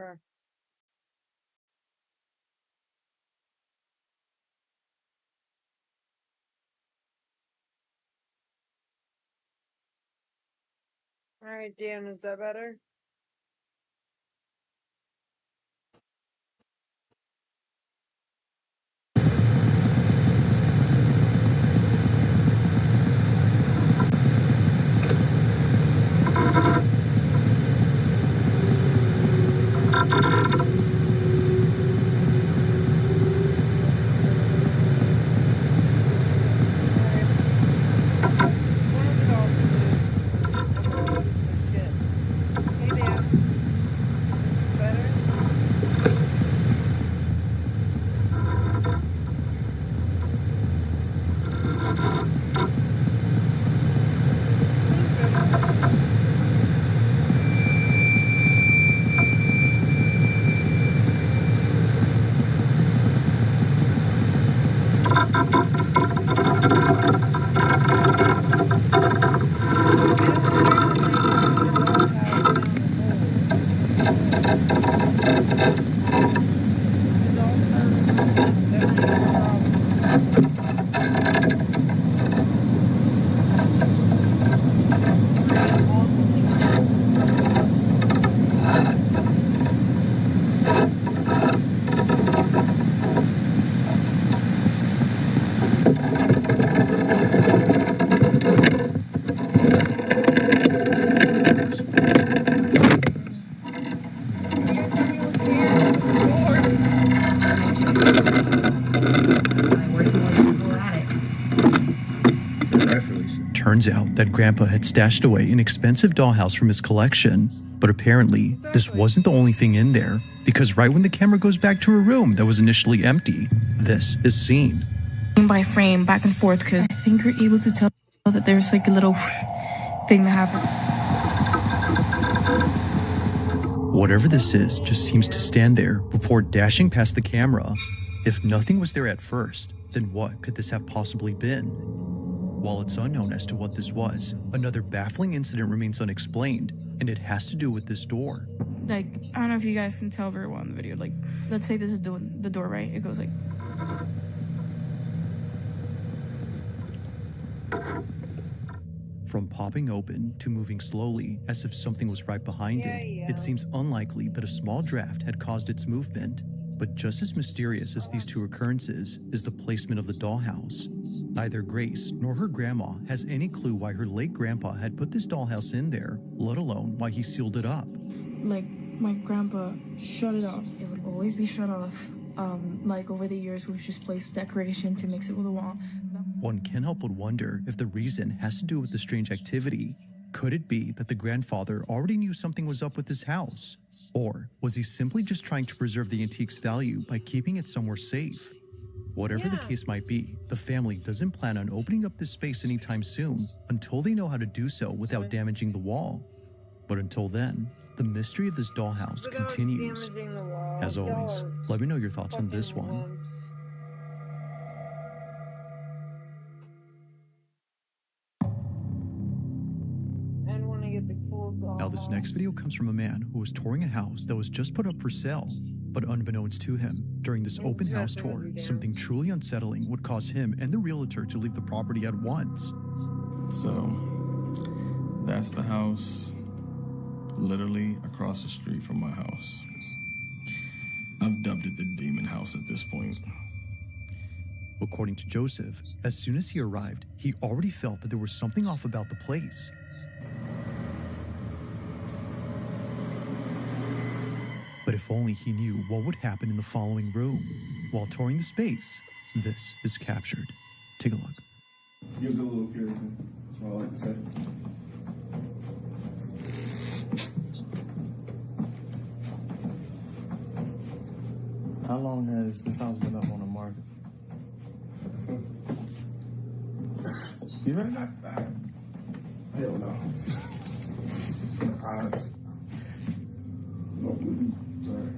her. All right, Dan, is that better? One of the dolls moves. I'm gonna lose my shit. Hey, Dan. Is this better? I think better might be. Turns out that Grandpa had stashed away an expensive dollhouse from his collection, but apparently this wasn't the only thing in there, because right when the camera goes back to her room that was initially empty, this is seen. Frame by frame, back and forth, because I think you're able to tell that there's like a little thing that happened. Whatever this is just seems to stand there before dashing past the camera. If nothing was there at first, then what could this have possibly been? While it's unknown as to what this was, another baffling incident remains unexplained, and it has to do with this door. Like, I don't know if you guys can tell very well in the video. Like, let's say this is the door, right? It goes like... From popping open to moving slowly as if something was right behind it seems unlikely that a small draft had caused its movement. But just as mysterious as these two occurrences is the placement of the dollhouse. Neither Grace nor her grandma has any clue why her late grandpa had put this dollhouse in there, let alone why he sealed it up. Like, my grandpa shut it off. It would always be shut off. Like, over the years, we've just placed decoration to mix it with the wall. One can't help but wonder if the reason has to do with the strange activity. Could it be that the grandfather already knew something was up with his house? Or was he simply just trying to preserve the antique's value by keeping it somewhere safe? Whatever the case might be, the family doesn't plan on opening up this space anytime soon until they know how to do so without damaging the wall. But until then, the mystery of this dollhouse continues. As always, let me know your thoughts on this one. Now this next video comes from a man who was touring a house that was just put up for sale. But unbeknownst to him, during this open house tour, something truly unsettling would cause him and the realtor to leave the property at once. So, that's the house literally across the street from my house. I've dubbed it the demon house at this point. According to Joseph, as soon as he arrived, he already felt that there was something off about the place. But if only he knew what would happen in the following room. While touring the space, this is captured. Take a look. Gives it a little character. That's what I like to say. How long has this house been up on the market? You ready? Hell no. No. Sorry.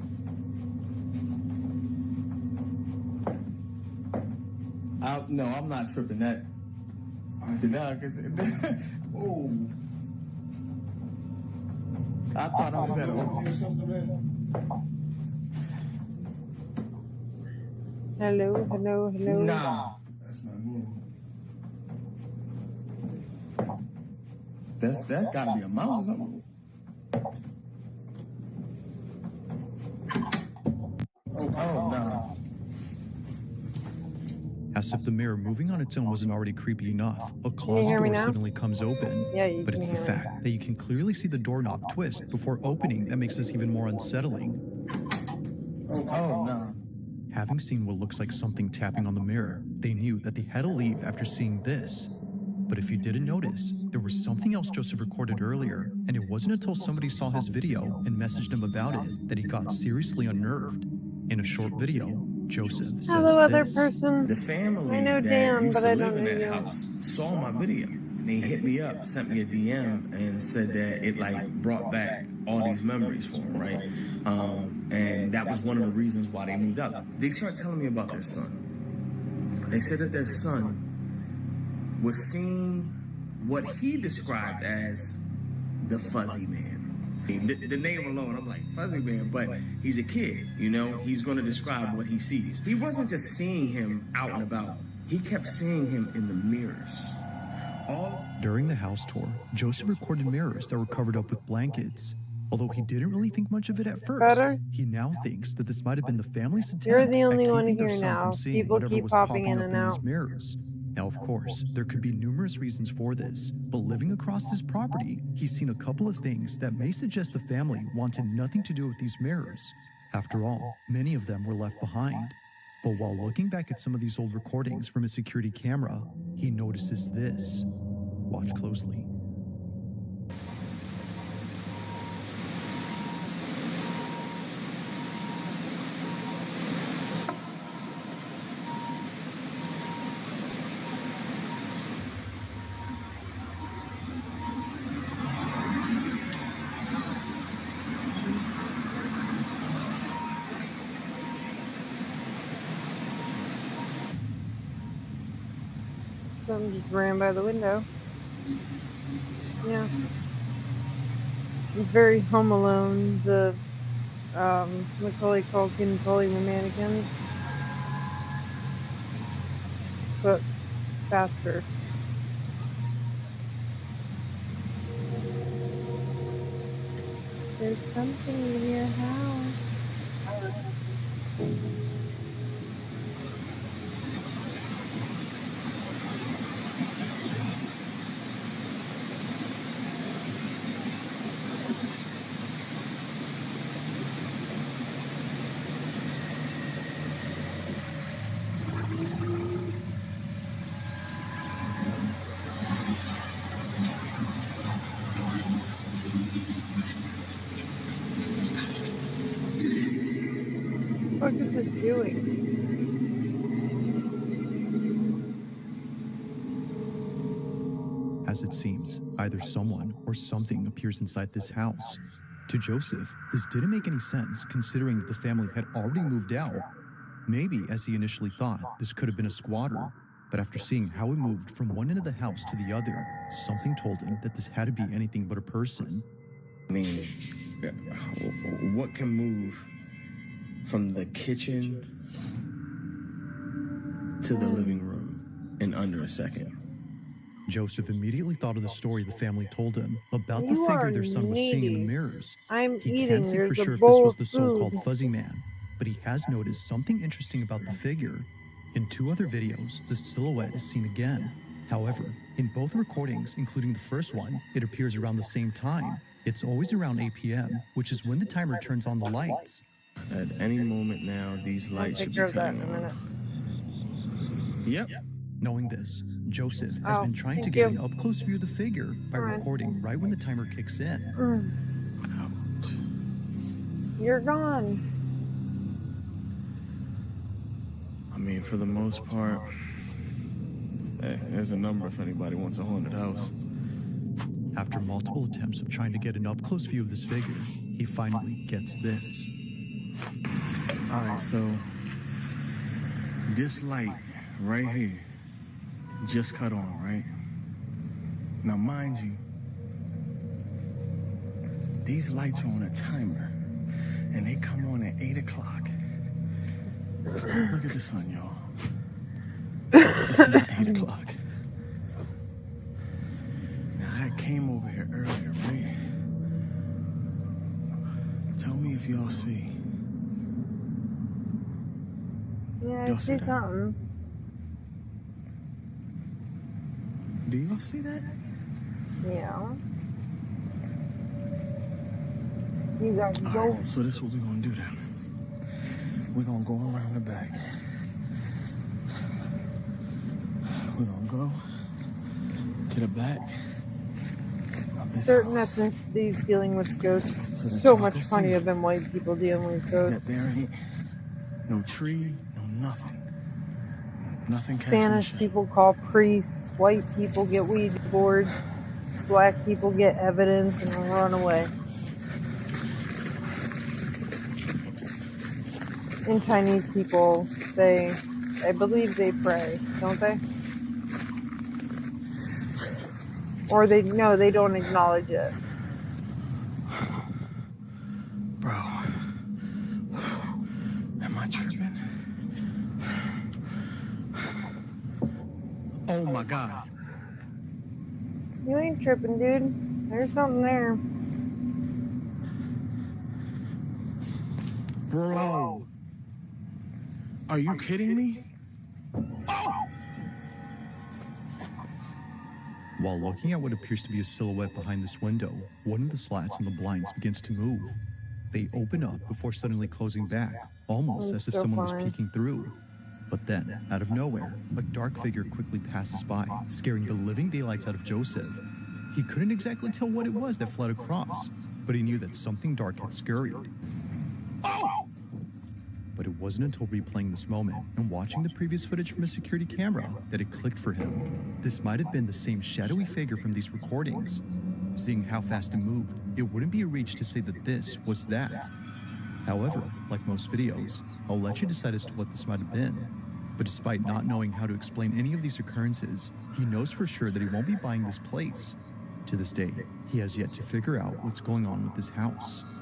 No, I'm not tripping that. Oh. I thought I was at a... Something, man. Hello, hello, hello. Nah. That's not moving. That gotta be a mouse or something. Oh, no. As if the mirror moving on its own wasn't already creepy enough, a closet hear me door now? suddenly comes open. Yeah, you But can it's the hear me. fact that you can clearly see the doorknob twist before opening that makes this even more unsettling. Oh, no. Having seen what looks like something tapping on the mirror, they knew that they had to leave after seeing this. But if you didn't notice, there was something else Joseph recorded earlier, and it wasn't until somebody saw his video and messaged him about it that he got seriously unnerved. In a short video, Joseph says Hello, other this. person. The family I know that Dan, used but to I live don't in know that you. house saw my video. They hit me up, sent me a DM, and said that it brought back all these memories for them, right? And that was one of the reasons why they moved out. They started telling me about their son. They said that their son was seeing what he described as the fuzzy man. The name alone, I'm like, fuzzy man, but he's a kid, you know? He's gonna describe what he sees. He wasn't just seeing him out and about. He kept seeing him in the mirrors. During the house tour, Joseph recorded mirrors that were covered up with blankets. Although he didn't really think much of it at first, Better? he now thinks that this might have been the family's attempt You're the only at one keeping their here son now. from seeing People whatever keep was popping popping in up and in these out. mirrors. Now, of course, there could be numerous reasons for this, but living across this property, he's seen a couple of things that may suggest the family wanted nothing to do with these mirrors. After all, many of them were left behind. But while looking back at some of these old recordings from his security camera, he notices this. Watch closely. Something just ran by the window. Yeah. It's very Home Alone, the Macaulay Culkin pulling the mannequins. But faster. There's something in your house. What the fuck is it doing? As it seems, either someone or something appears inside this house. To Joseph, this didn't make any sense considering that the family had already moved out. Maybe, as he initially thought, this could have been a squatter, but after seeing how it moved from one end of the house to the other, something told him that this had to be anything but a person. I mean, what can move from the kitchen to the living room in under a second? Joseph immediately thought of the story the family told him about the You figure are their son was seeing in the needy. mirrors. I'm He eating. can't say for There's a sure if this bowl was of the so-called food. fuzzy man, but he has noticed something interesting about the figure. In 2 other videos, the silhouette is seen again. However, in both recordings, including the first one, it appears around the same time. It's always around 8 p.m., which is when the timer turns on the lights. At any moment now, these I'll lights take should care be of that cutting in a minute. on. Yep. Knowing this, Joseph has Oh, been trying to thank get you. an up-close view of the figure by Alright. recording right when the timer kicks in. Out. You're gone. I mean, for the most part, hey, there's a number if anybody wants a haunted house. After multiple attempts of trying to get an up-close view of this figure, he finally gets this. All right, so this light right here just cut on, right? Now, mind you, these lights are on a timer. and they come on at 8 o'clock. Look at the sun, y'all. It's not 8 o'clock. Now, I came over here earlier, right? Tell me if y'all see. Yeah, I Y'all see see that? something. Do y'all see that? Yeah. You got All ghosts. right, so this is what we're gonna do then. We're gonna go around the back. We're gonna go to the back of this Certain house. ethnicities dealing with ghosts So that so y'all much can funnier see than white people dealing with that ghosts. there ain't no tree, no nothing. Nothing casting a Spanish shadow. people call priests. White people get Ouija boards. Black people get evidence and run away. And Chinese people, I believe they pray, don't they? Or they don't acknowledge it. Bro, am I tripping? Oh my God. You ain't tripping, dude. There's something there. Bro. Are you kidding me? While looking at what appears to be a silhouette behind this window, one of the slats on the blinds begins to move. They open up before suddenly closing back, almost as if So someone was fine. peeking through. But then, out of nowhere, a dark figure quickly passes by, scaring the living daylights out of Joseph. He couldn't exactly tell what it was that fled across, but he knew that something dark had scurried. But it wasn't until replaying this moment and watching the previous footage from a security camera that it clicked for him. This might have been the same shadowy figure from these recordings. Seeing how fast it moved, it wouldn't be a reach to say that this was that. However, like most videos, I'll let you decide as to what this might have been. But despite not knowing how to explain any of these occurrences, he knows for sure that he won't be buying this place. To this day, he has yet to figure out what's going on with this house.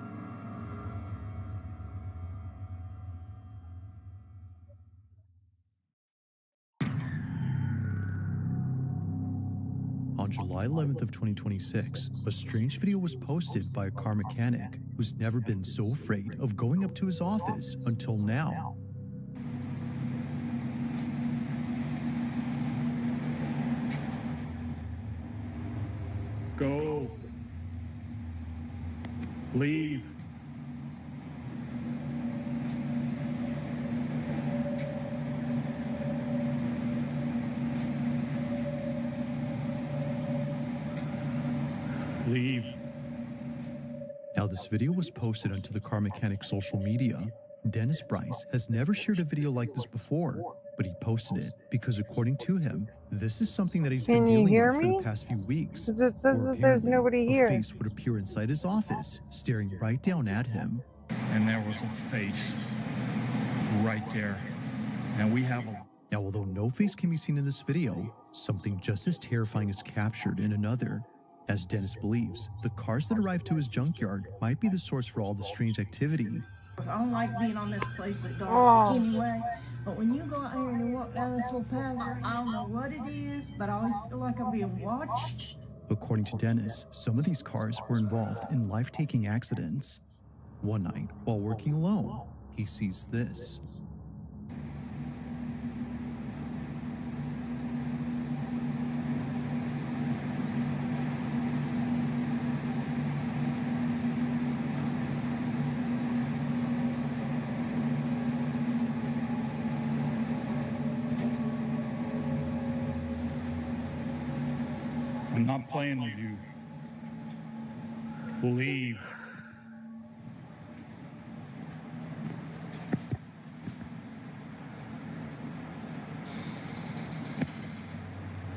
On July 11th of 2026, a strange video was posted by a car mechanic who's never been so afraid of going up to his office until now. Go. Leave. Leave. Now, this video was posted onto the car mechanic's social media. Dennis Bryce has never shared a video like this before, but he posted it because, according to him, this is something that he's been Can you dealing hear with for me? the past few weeks. 'Cause it says where that there's apparently nobody a here. face would appear inside his office, staring right down at him. And there was a face right there. And we have a... Now, although no face can be seen in this video, something just as terrifying is captured in another. As Dennis believes, the cars that arrived to his junkyard might be the source for all the strange activity. I don't like being on this place at dark Oh. anyway. But when you go out here and you walk down this little path, I don't know what it is, but I always feel like I'm being watched. According to Dennis, some of these cars were involved in life-taking accidents. One night, while working alone, he sees this. I'm not playing with you. Leave.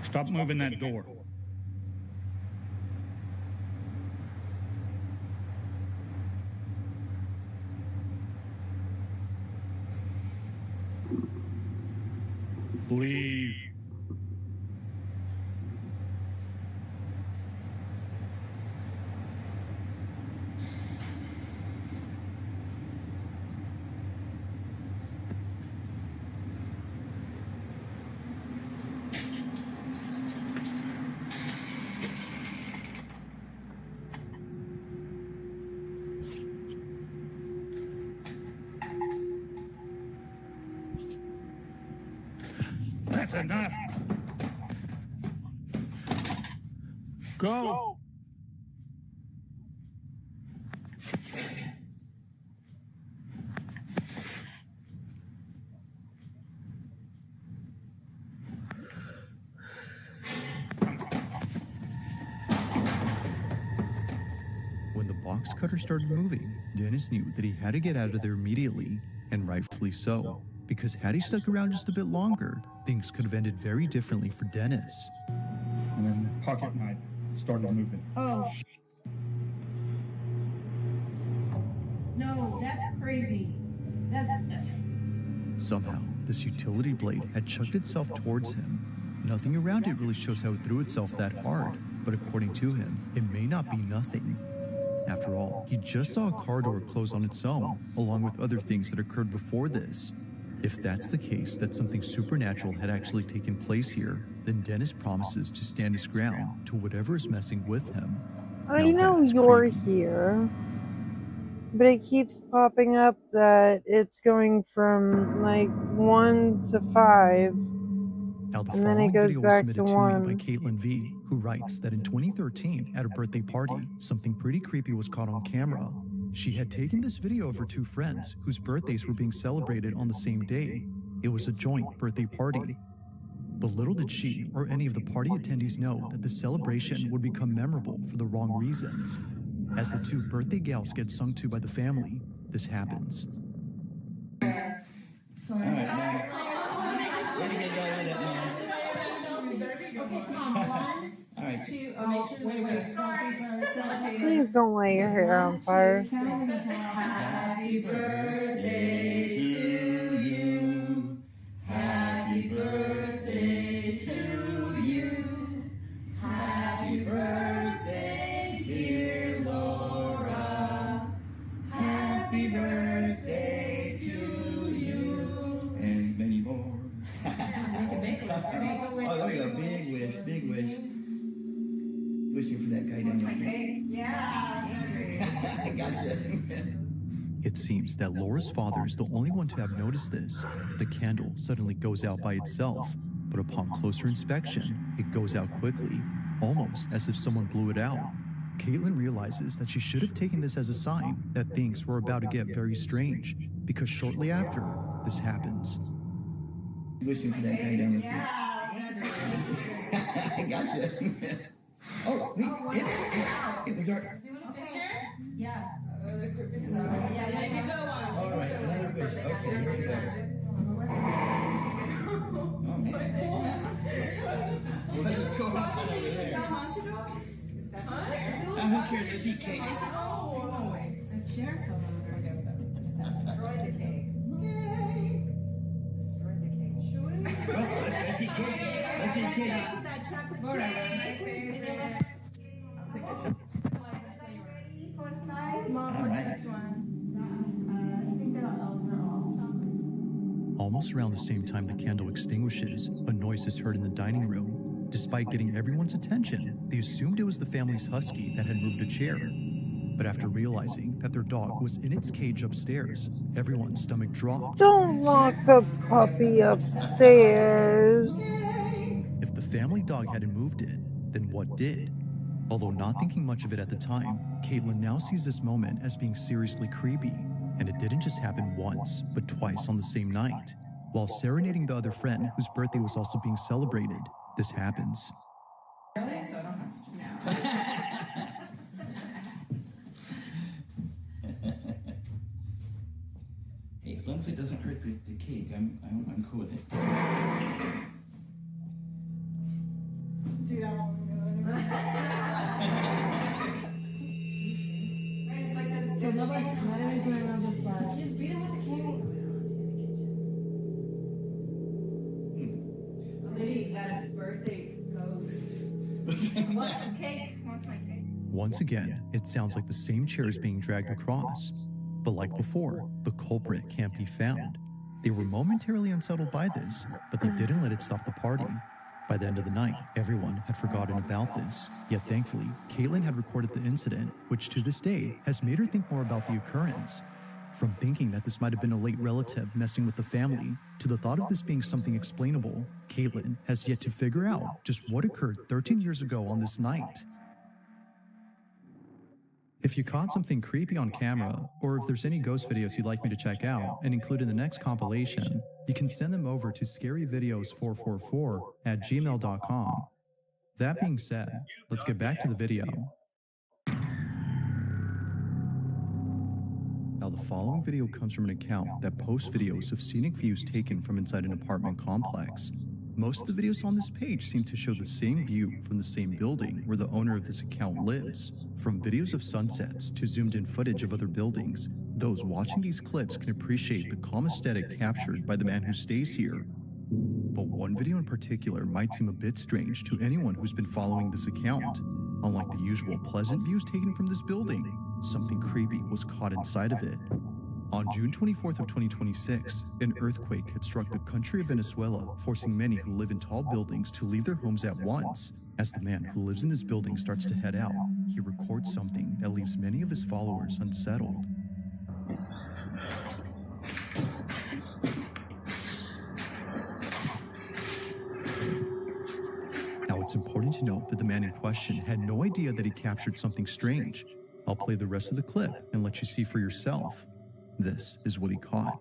Stop moving that door. Leave. That's enough. Go. When the box cutter started moving, Dennis knew that he had to get out of there immediately, and rightfully so, because had he stuck around just a bit longer, things could have ended very differently for Dennis. And then the pocket knife started moving. Oh, no, that's crazy. That's Somehow, this utility blade had chucked itself towards him. Nothing around it really shows how it threw itself that hard, but according to him, it may not be nothing. After all, he just saw a car door close on its own, along with other things that occurred before this. If that's the case, that something supernatural had actually taken place here, then Dennis promises to stand his ground to whatever is messing with him. I Now know that's you're creepy. here, but it keeps popping up that it's going from like 1 to 5. Now, the And then it following goes video was back submitted to to me by 1. Caitlin V, who writes that in 2013, at a birthday party, something pretty creepy was caught on camera. She had taken this video of her two friends, whose birthdays were being celebrated on the same day. It was a joint birthday party. But little did she or any of the party attendees know that the celebration would become memorable for the wrong reasons. As the two birthday gals get sung to by the family, this happens. Please don't light your hair on fire. Happy birthday to you. Happy birthday to you. Happy birthday, dear Laura. Happy birthday to you. And many more. Oh, there you go. Big wish, big wish. Wishing for that guy down there. Yeah. I gotcha. It seems that Laura's father is the only one to have noticed this. The candle suddenly goes out by itself, but upon closer inspection, it goes out quickly, almost as if someone blew it out. Caitlin realizes that she should have taken this as a sign that things were about to get very strange, because shortly after, this happens. Wishing for that guy down there. I gotcha. Oh, wait, it was our... Doing a picture? Yeah. Yeah, you go on. All right, another wish. Okay, here we go. Oh, man. What is going on over there? Months ago? Who cares? Let's eat cake. A chair fell over. Destroy the cake. Yay! Destroy the cake. Oh, let's eat cake. Let's eat cake. That chocolate cake. All right. Almost around the same time the candle extinguishes, a noise is heard in the dining room. Despite getting everyone's attention, they assumed it was the family's husky that had moved a chair. But after realizing that their dog was in its cage upstairs, everyone's stomach dropped. Don't lock the puppy upstairs. If the family dog hadn't moved it, then what did? Although not thinking much of it at the time, Caitlin now sees this moment as being seriously creepy. And it didn't just happen once, but twice on the same night. While serenading the other friend, whose birthday was also being celebrated, this happens. Hey, as long as it doesn't hurt the cake, I'm cool with it. Do that one. It's like this. So nobody, not even to everyone's just like, Just beat him with the cake. Lady, that birthday ghost. Want some cake? Wants my cake? Once again, it sounds like the same chair is being dragged across. But like before, the culprit can't be found. They were momentarily unsettled by this, but they didn't let it stop the party. By the end of the night, everyone had forgotten about this. Yet thankfully, Caitlin had recorded the incident, which to this day has made her think more about the occurrence. From thinking that this might have been a late relative messing with the family, to the thought of this being something explainable, Caitlin has yet to figure out just what occurred 13 years ago on this night. If you caught something creepy on camera, or if there's any ghost videos you'd like me to check out and include in the next compilation, you can send them over to scaryvideos444@gmail.com. That being said, let's get back to the video. Now, the following video comes from an account that posts videos of scenic views taken from inside an apartment complex. Most of the videos on this page seem to show the same view from the same building where the owner of this account lives. From videos of sunsets to zoomed-in footage of other buildings, those watching these clips can appreciate the calm aesthetic captured by the man who stays here. But one video in particular might seem a bit strange to anyone who's been following this account. Unlike the usual pleasant views taken from this building, something creepy was caught inside of it. On June 24th of 2026, an earthquake had struck the country of Venezuela, forcing many who live in tall buildings to leave their homes at once. As the man who lives in this building starts to head out, he records something that leaves many of his followers unsettled. Now, it's important to note that the man in question had no idea that he captured something strange. I'll play the rest of the clip and let you see for yourself. This is what he caught.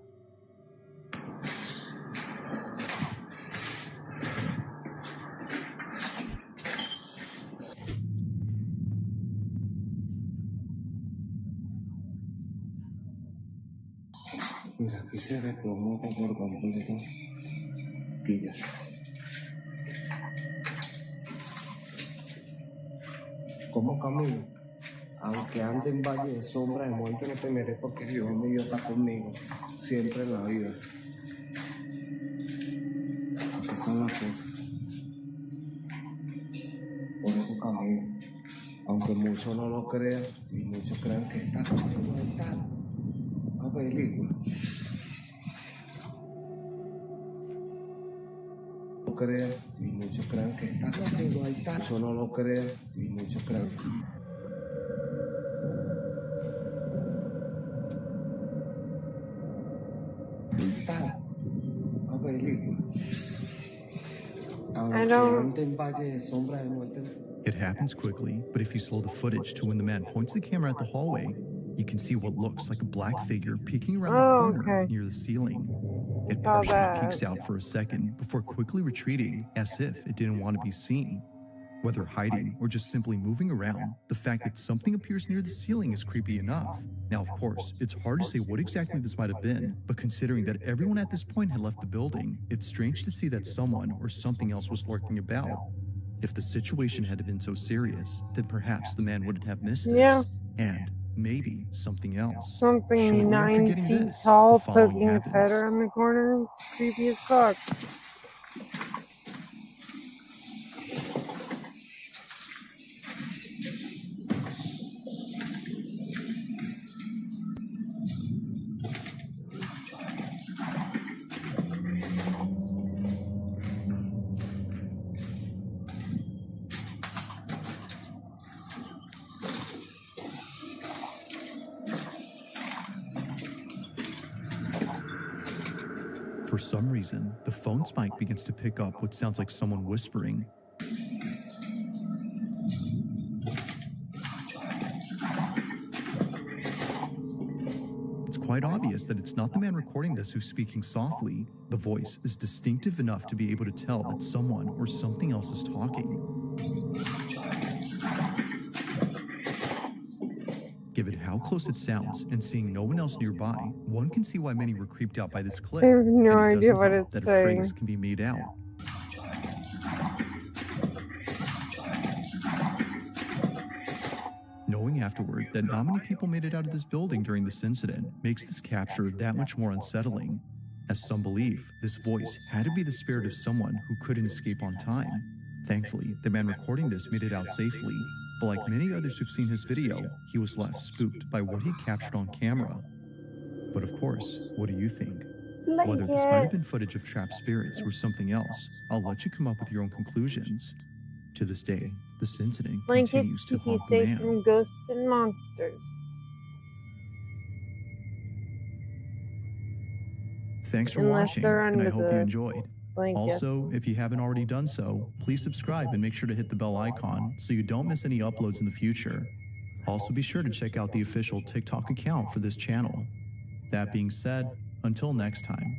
Mira, aquí se desplomó por completo. Pillas. ¿Cómo camino? Aunque ande en valle de sombra de muerte, no temeré porque Dios mío está conmigo, siempre en la vida. Así son las cosas. Por eso camino. Aunque muchos no lo crean y muchos crean que está conmigo en tal. Una película. No crean y muchos crean que está conmigo en tal. Muchos no lo crean y muchos crean. It happens quickly, but if you slow the footage to when the man points the camera at the hallway, you can see what looks like a black figure peeking around the corner near the ceiling. It partially peeks out for a second before quickly retreating as if it didn't want to be seen. Whether hiding or just simply moving around, the fact that something appears near the ceiling is creepy enough. Now, of course, it's hard to say what exactly this might have been, but considering that everyone at this point had left the building, it's strange to see that someone or something else was lurking about. If the situation had been so serious, then perhaps the man wouldn't have missed this. And maybe something else. Something 9 feet tall poking its head around the corner. Creepy as fuck. For some reason, the phone's mic begins to pick up what sounds like someone whispering. It's quite obvious that it's not the man recording this who's speaking softly. The voice is distinctive enough to be able to tell that someone or something else is talking. Given how close it sounds and seeing no one else nearby, one can see why many were creeped out by this clip. I have no And it idea doesn't what help it's that saying. a phrase can be made out. Knowing afterward that not many people made it out of this building during this incident makes this capture that much more unsettling. As some believe, this voice had to be the spirit of someone who couldn't escape on time. Thankfully, the man recording this made it out safely, but like many others who've seen his video, he was left spooked by what he captured on camera. But of course, what do you think? Whether this might have been footage of trapped spirits or something else, I'll let you come up with your own conclusions. To this day, this incident continues to haunt the man. From ghosts and monsters. Thanks for Unless watching, they're and under I hope you the enjoyed. blankets. Also, if you haven't already done so, please subscribe and make sure to hit the bell icon so you don't miss any uploads in the future. Also, be sure to check out the official TikTok account for this channel. That being said, until next time.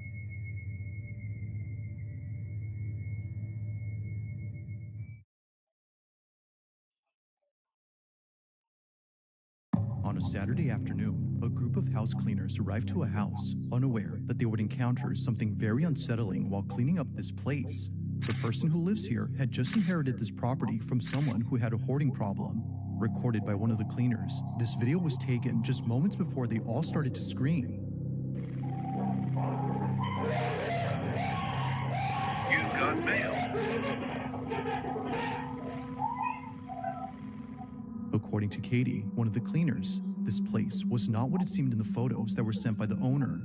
On a Saturday afternoon, a group of house cleaners arrived to a house, unaware that they would encounter something very unsettling while cleaning up this place. The person who lives here had just inherited this property from someone who had a hoarding problem. Recorded by one of the cleaners, this video was taken just moments before they all started to scream. You've got mail. According to Katie, one of the cleaners, this place was not what it seemed in the photos that were sent by the owner.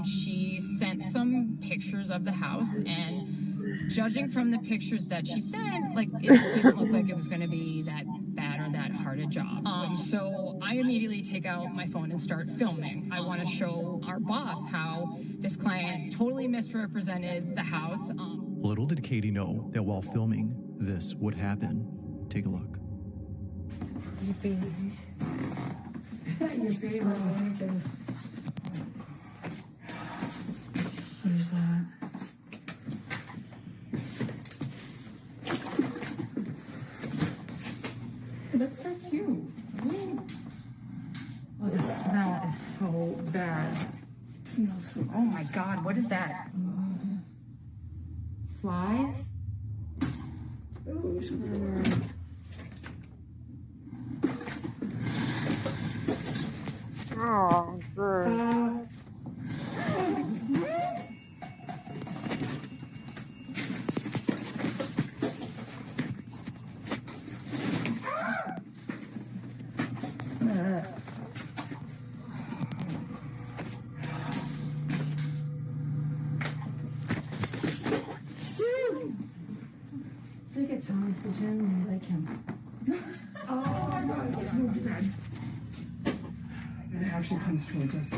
She sent some pictures of the house, and judging from the pictures that she sent, like, it didn't look like it was going to be that bad or that hard a job. So I immediately take out my phone and start filming. I want to show our boss how this client totally misrepresented the house. Little did Katie know that while filming, this would happen. Take a look. Your favorite blankets. What is that? That's so cute. Ooh. Oh, the smell is so bad. It smells so. Oh my God, what is that? Flies? Oh, gross. Look at Thomas the gym, I like him. Oh my God, it's so bad. It actually comes towards us.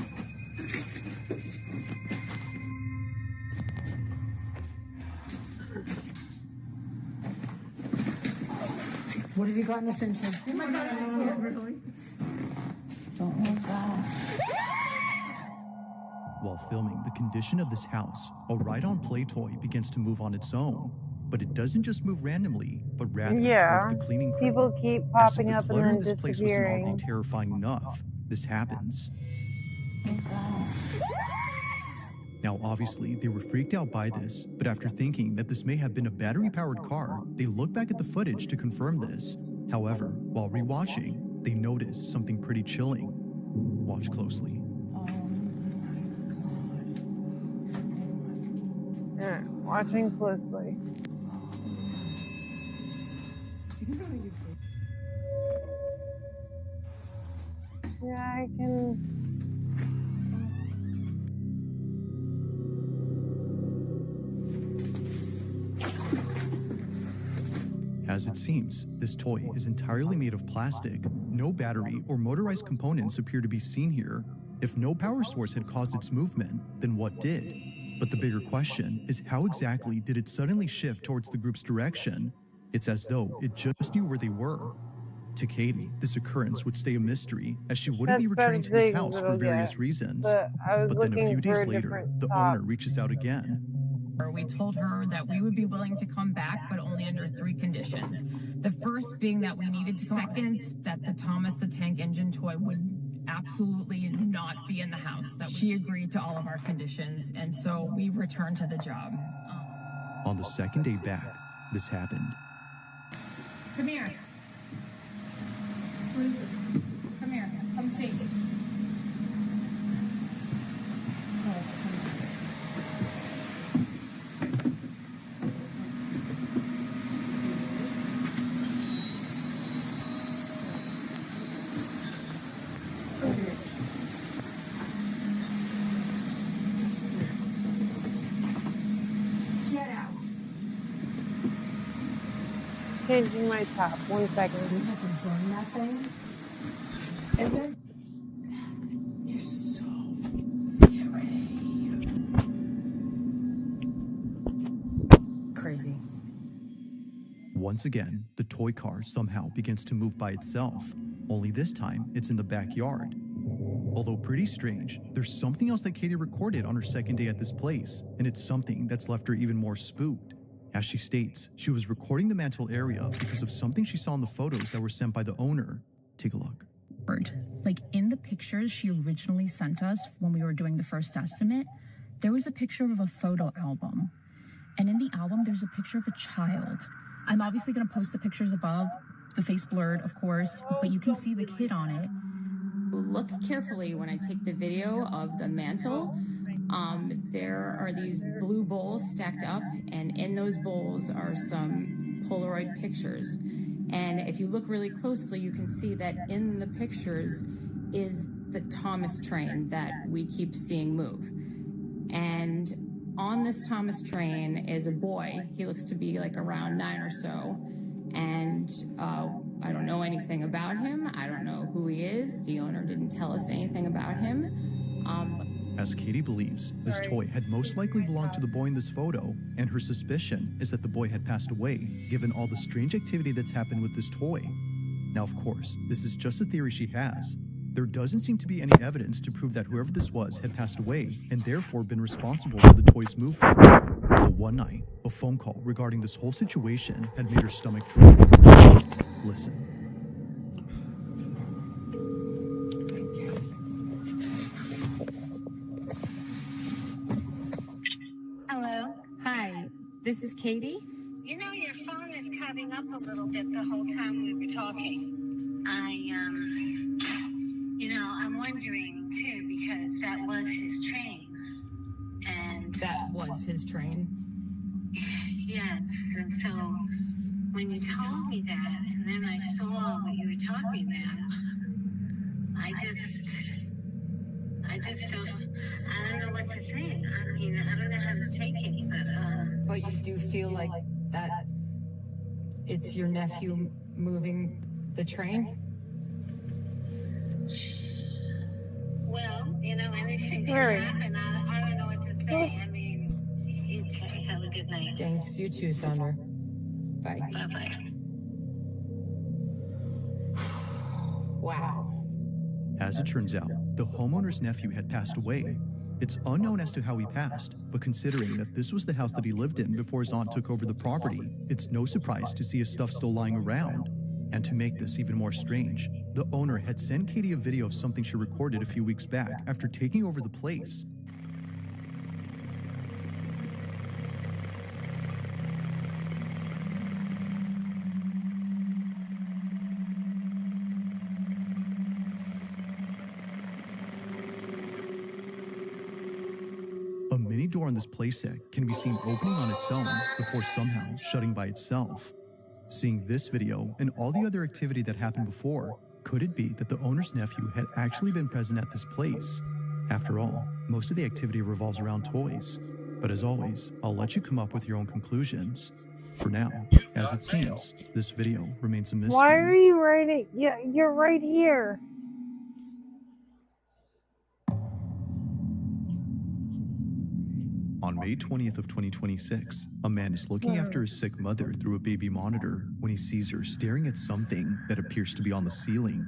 What have you gotten us into? Oh my God, I'm scared, really. Don't look back. While filming the condition of this house, a ride-on play toy begins to move on its own. But it doesn't just move randomly, but rather Yeah, towards the cleaning crew. people keep As if popping the up and clutter in then this place wasn't already disappearing. terrifying enough, this happens. Now, obviously, they were freaked out by this, but after thinking that this may have been a battery-powered car, they look back at the footage to confirm this. However, while rewatching, they notice something pretty chilling. Watch closely. Yeah, watching closely. Yeah, I can. As it seems, this toy is entirely made of plastic. No battery or motorized components appear to be seen here. If no power source had caused its movement, then what did? But the bigger question is, how exactly did it suddenly shift towards the group's direction? It's as though it just knew where they were. To Katie, this occurrence would stay a mystery, as she wouldn't be That's returning about to this as big as house for it'll various get. reasons. But I was But then a few looking days for a later, different the top. owner reaches out again. We told her that we would be willing to come back, but only under 3 conditions. The first being that we needed to. Second, that the Thomas the Tank Engine toy would absolutely not be in the house. That she agreed to all of our conditions, and so we returned to the job. On the second day back, this happened. Come here. Come here. Come see. Get out. Changing my top. 1 second. You have to burn that thing? Is it? You're so scary. Once again, the toy car somehow begins to move by itself, only this time it's in the backyard. Although pretty strange, there's something else that Katie recorded on her second day at this place, and it's something that's left her even more spooked. As she states, she was recording the mantle area because of something she saw in the photos that were sent by the owner. Take a look. Like in the pictures she originally sent us when we were doing the first estimate, there was a picture of a photo album. And in the album, there's a picture of a child. I'm obviously going to post the pictures above, the face blurred, of course, but you can see the kid on it. Look carefully when I take the video of the mantle. There are these blue bowls stacked up, and in those bowls are some Polaroid pictures. And if you look really closely, you can see that in the pictures is the Thomas train that we keep seeing move. And on this Thomas train is a boy. He looks to be like around 9 or so. And I don't know anything about him. I don't know who he is. The owner didn't tell us anything about him. As Katie believes, this toy had most likely belonged to the boy in this photo, and her suspicion is that the boy had passed away, given all the strange activity that's happened with this toy. Now, of course, this is just a theory she has. There doesn't seem to be any evidence to prove that whoever this was had passed away and therefore been responsible for the toy's movement. But one night, a phone call regarding this whole situation had made her stomach drop. Listen. Hello? Hi, this is Katie. You know, your phone is cutting up a little bit the whole time we were talking. I'm wondering, too, because that was his train. And That was his train. yes, and so when you told me that, and then I saw what you were talking about, I don't know what to think. I mean, I don't know how to take it, But you do feel like that it's your nephew moving the train? well, anything can Mary. happen. I don't know what to say. I mean, okay, have a good night. Thanks, you too, Sandra. Bye. Bye-bye. Wow. As it turns out, the homeowner's nephew had passed away. It's unknown as to how he passed, but considering that this was the house that he lived in before his aunt took over the property, it's no surprise to see his stuff still lying around. And to make this even more strange, the owner had sent Katie a video of something she recorded a few weeks back after taking over the place. A mini door on this playset can be seen opening on its own before somehow shutting by itself. Seeing this video and all the other activity that happened before, could it be that the owner's nephew had actually been present at this place? After all, most of the activity revolves around toys. But as always, I'll let you come up with your own conclusions. For now, as it seems, this video remains a mystery. Why are you writing? Yeah, you're right here. On May 20th of 2026, a man is looking after his sick mother through a baby monitor when he sees her staring at something that appears to be on the ceiling.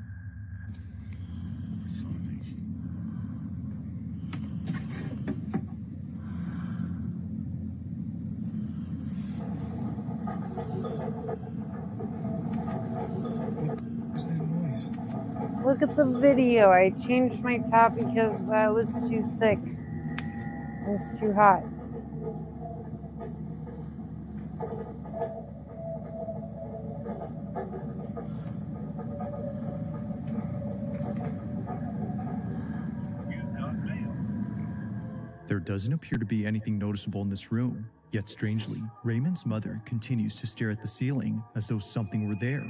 Look at the video. I changed my top because that was too thick. It's too hot. There doesn't appear to be anything noticeable in this room, yet strangely, Raymond's mother continues to stare at the ceiling as though something were there.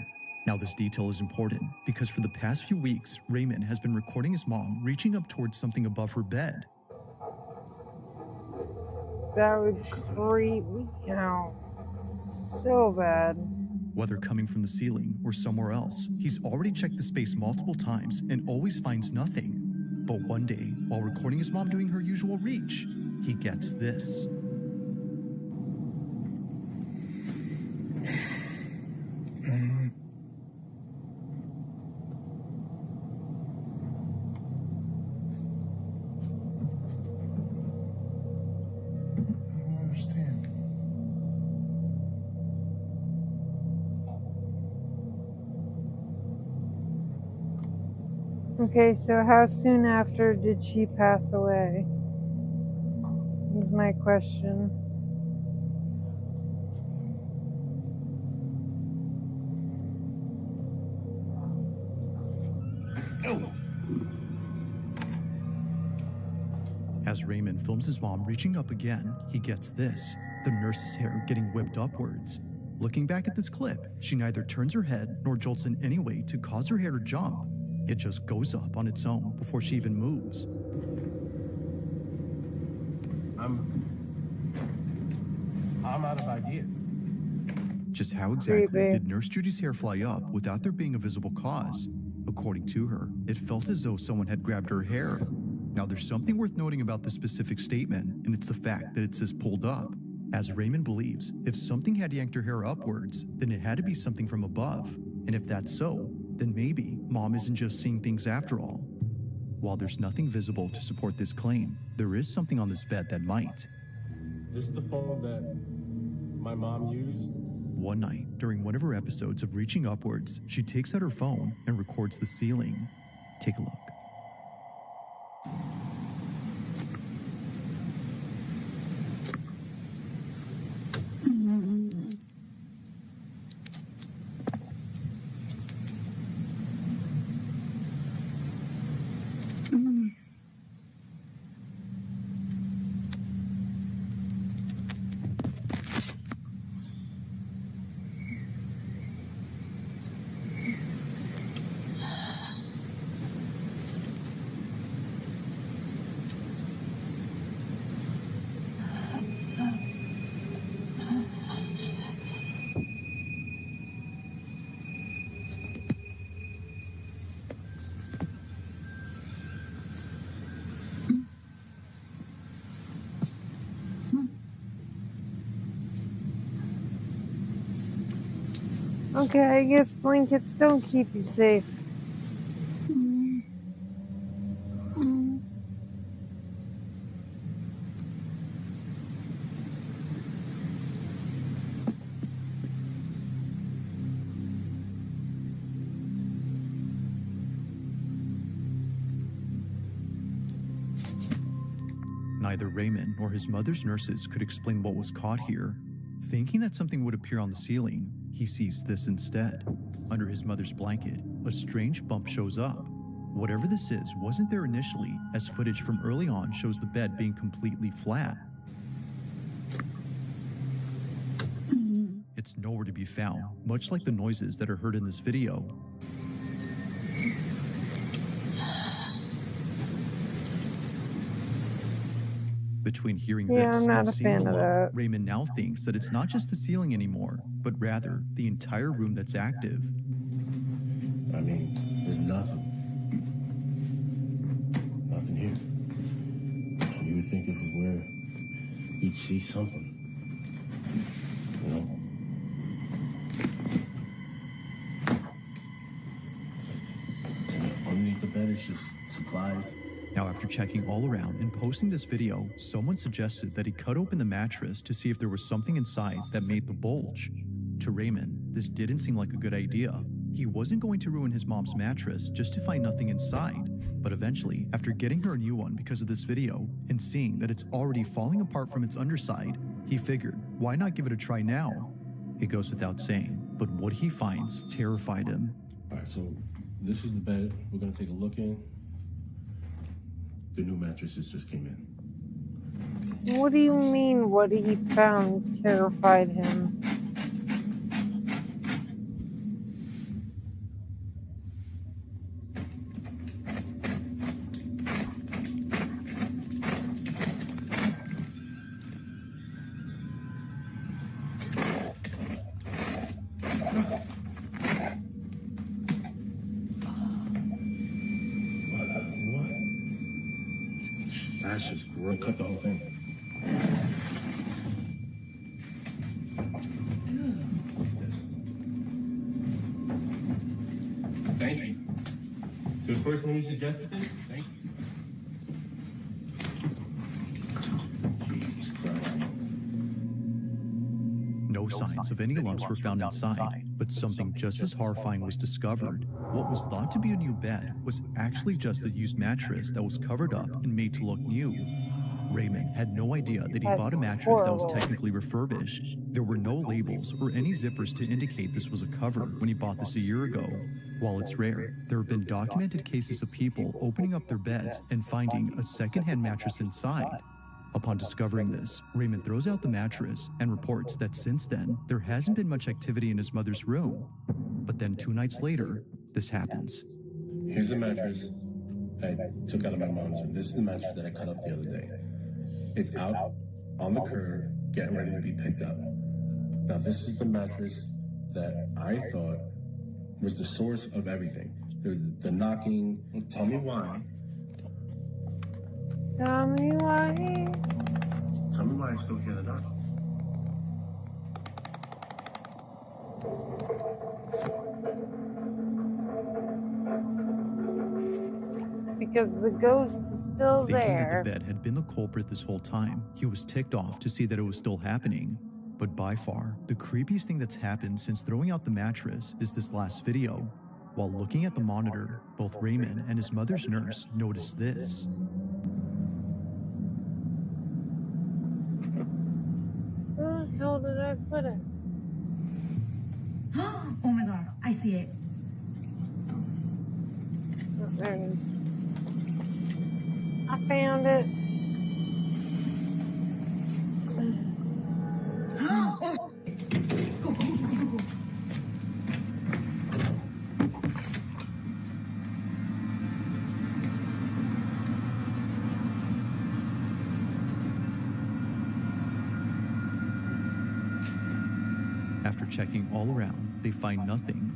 Now this detail is important because for the past few weeks, Raymond has been recording his mom reaching up towards something above her bed. That would creep me out so bad. Whether coming from the ceiling or somewhere else, he's already checked the space multiple times and always finds nothing. But one day, while recording his mom doing her usual reach, he gets this. Okay, so how soon after did she pass away? Is my question. As Raymond films his mom reaching up again, he gets this, the nurse's hair getting whipped upwards. Looking back at this clip, she neither turns her head nor jolts in any way to cause her hair to jump. It just goes up on its own before she even moves. I'm out of ideas. Just how exactly Creepy. did Nurse Judy's hair fly up without there being a visible cause? According to her, it felt as though someone had grabbed her hair. Now, there's something worth noting about this specific statement, and it's the fact that it says pulled up. As Raymond believes, if something had yanked her hair upwards, then it had to be something from above. And if that's so, then maybe Mom isn't just seeing things after all. While there's nothing visible to support this claim, there is something on this bed that might. This is the phone that my mom used. One night, during one of her episodes of Reaching Upwards, she takes out her phone and records the ceiling. Take a look. Okay, I guess blankets don't keep you safe. Neither Raymond nor his mother's nurses could explain what was caught here. Thinking that something would appear on the ceiling, he sees this instead. Under his mother's blanket, a strange bump shows up. Whatever this is wasn't there initially, as footage from early on shows the bed being completely flat. It's nowhere to be found, much like the noises that are heard in this video. Between hearing Yeah, this I'm not and a seeing fan the of look, that. Raymond now thinks that it's not just the ceiling anymore, but rather the entire room that's active. I mean, there's nothing. Nothing here. You would think this is where you'd see something. You know? And underneath the bed is just supplies. Now, after checking all around and posting this video, someone suggested that he cut open the mattress to see if there was something inside that made the bulge. To Raymond, this didn't seem like a good idea. He wasn't going to ruin his mom's mattress just to find nothing inside. But eventually, after getting her a new one because of this video and seeing that it's already falling apart from its underside, he figured, why not give it a try now? It goes without saying, but what he finds terrified him. All right, so this is the bed we're gonna take a look in. The new mattresses just came in. What do you mean what he found terrified him? That's just gross. Cut the whole thing. Look at this. Thank you. To the person who suggested this, thank you. Jesus Christ. No signs of any lumps were found inside, but But something just as horrifying was discovered. What was thought to be a new bed was actually just a used mattress that was covered up and made to look new. Raymond had no idea that he That's bought a mattress that was horrible. technically refurbished. There were no labels or any zippers to indicate this was a cover when he bought this a year ago. While it's rare, there have been documented cases of people opening up their beds and finding a secondhand mattress inside. Upon discovering this, Raymond throws out the mattress and reports that since then, there hasn't been much activity in his mother's room. But then 2 nights later, this happens. Here's the mattress I took out of my mom's room. This is the mattress that I cut up the other day. It's out on the curb, getting ready to be picked up. Now, this is the mattress that I thought was the source of everything. The knocking. Tell me why. Tell me why. Tell me why I still hear the knocking. Because the ghost is still Thinking there. that the bed had been the culprit this whole time, he was ticked off to see that it was still happening. But by far, the creepiest thing that's happened since throwing out the mattress is this last video. While looking at the monitor, both Raymond and his mother's nurse noticed this. Where the hell did I put it? Oh my god, I see it. Oh, there it is. I found it. After checking all around, they find nothing.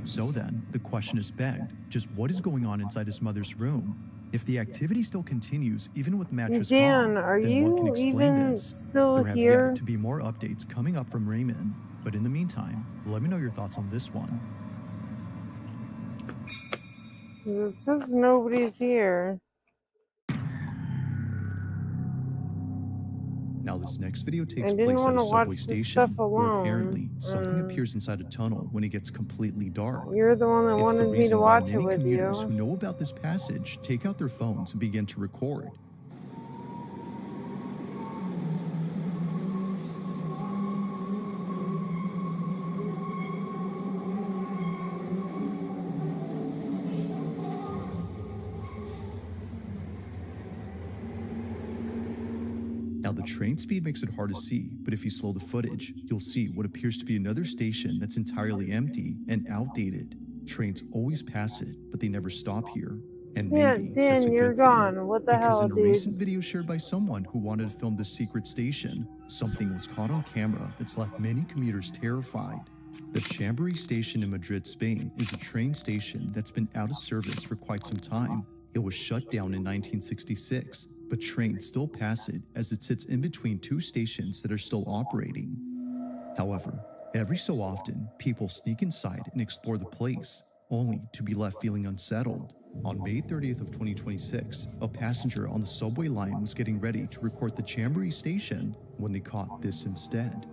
So then, the question is begged, just what is going on inside his mother's room? If the activity still continues, even with the mattress Dan, gone, are then what can you explain even this? still There have here? yet to be more updates coming up from Raymond. But in the meantime, let me know your thoughts on this one. It says nobody's here. Now this next video takes I didn't place at a wanna watch subway this station stuff where alone. apparently something appears inside a tunnel when it gets completely dark. You're the one that It's the wanted me to reason why watch it many with commuters you. who know about this passage take out their phones and begin to record. Now the train speed makes it hard to see, but if you slow the footage, you'll see what appears to be another station that's entirely empty and outdated. Trains always pass it, but they never stop here. And Yeah, maybe that's a Dan, you're good thing. gone. What the Because hell, in a dude? recent video shared by someone who wanted to film the secret station, something was caught on camera that's left many commuters terrified. The Chambery station in Madrid, Spain is a train station that's been out of service for quite some time. It was shut down in 1966, but trains still pass it as it sits in between 2 stations that are still operating. However, every so often, people sneak inside and explore the place, only to be left feeling unsettled. On May 30th of 2026, a passenger on the subway line was getting ready to record the Chambery station when they caught this instead.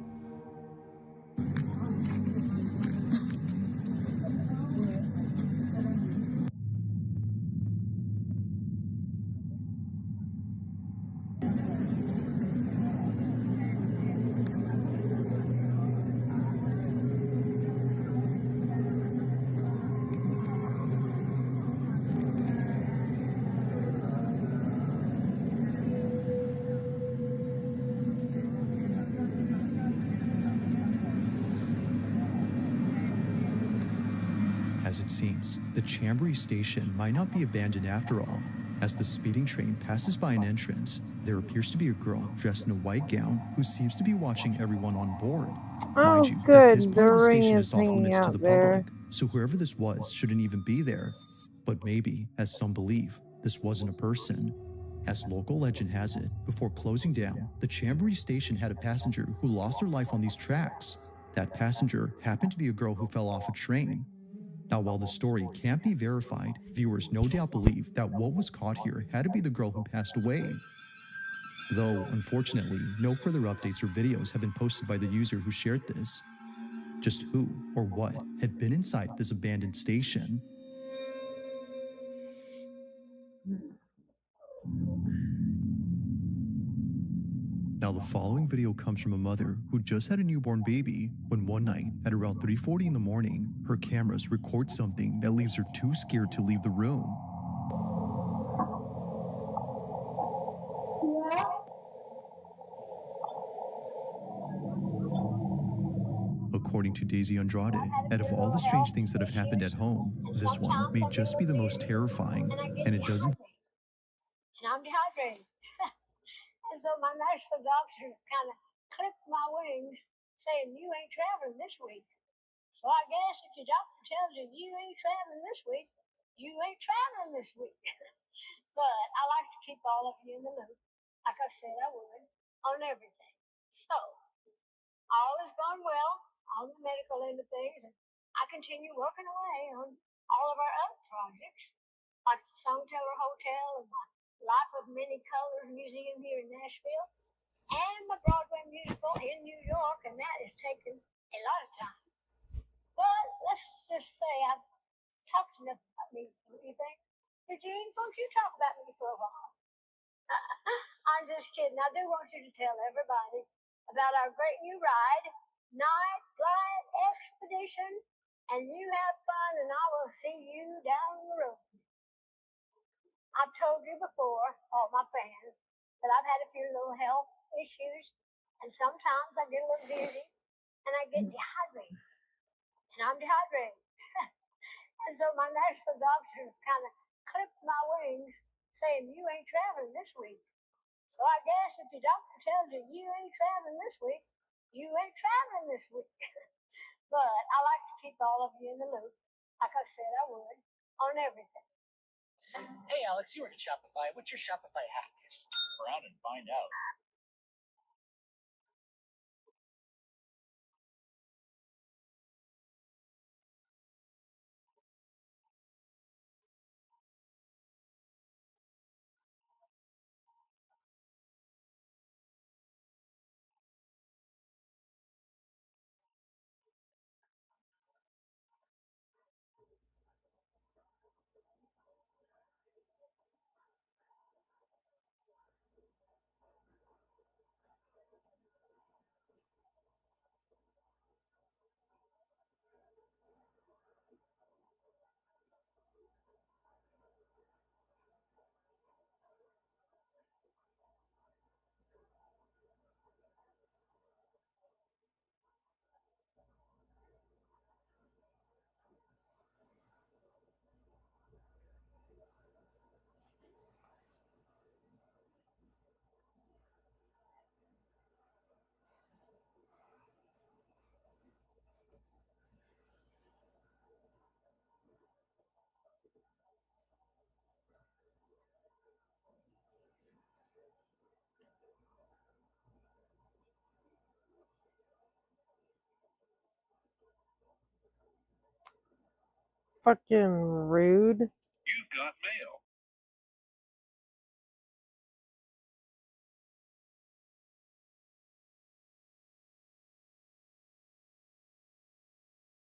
As it seems, the Chambery station might not be abandoned after all. As the speeding train passes by an entrance, there appears to be a girl dressed in a white gown who seems to be watching everyone on board. Oh, Mind you, that good. this The part of the ring station is is off hanging limits to out the there. public, so whoever this was shouldn't even be there. But maybe, as some believe, this wasn't a person. As local legend has it, before closing down, the Chambery station had a passenger who lost their life on these tracks. That passenger happened to be a girl who fell off a train. Now, while the story can't be verified, viewers no doubt believe that what was caught here had to be the girl who passed away. Though, unfortunately, no further updates or videos have been posted by the user who shared this. Just who or what had been inside this abandoned station? Now, the following video comes from a mother who just had a newborn baby when one night at around 3:40 in the morning, her cameras record something that leaves her too scared to leave the room. According to Daisy Andrade, out of all the strange things that have happened at home, this one may just be the most terrifying, and it doesn't. And I'm dehydrated. And so my national doctor kind of clipped my wings, saying, "You ain't traveling this week." So I guess if your doctor tells you you ain't traveling this week, you ain't traveling this week. But I like to keep all of you in the loop, like I said I would, on everything. So all is going well on the medical end of things, and I continue working away on all of our other projects, like the Songteller Hotel and my Life of Many Colors Museum here in Nashville, and my Broadway musical in New York, and that has taken a lot of time. But let's just say I've talked enough about me, don't you think? Eugene, won't you talk about me for a while? I'm just kidding. I do want you to tell everybody about our great new ride, Night Glide Expedition, and you have fun, and I will see you down the road. I've told you before, all my fans, that I've had a few little health issues, and sometimes I get a little dizzy, and I get dehydrated, and I'm dehydrated. And so my national doctor kind of clipped my wings, saying, "You ain't traveling this week." So I guess if your doctor tells you you ain't traveling this week, you ain't traveling this week. But I like to keep all of you in the loop, like I said I would, on everything. Hey, Alex, you work at Shopify. What's your Shopify hack? Around and find out. Fucking rude. You've got mail.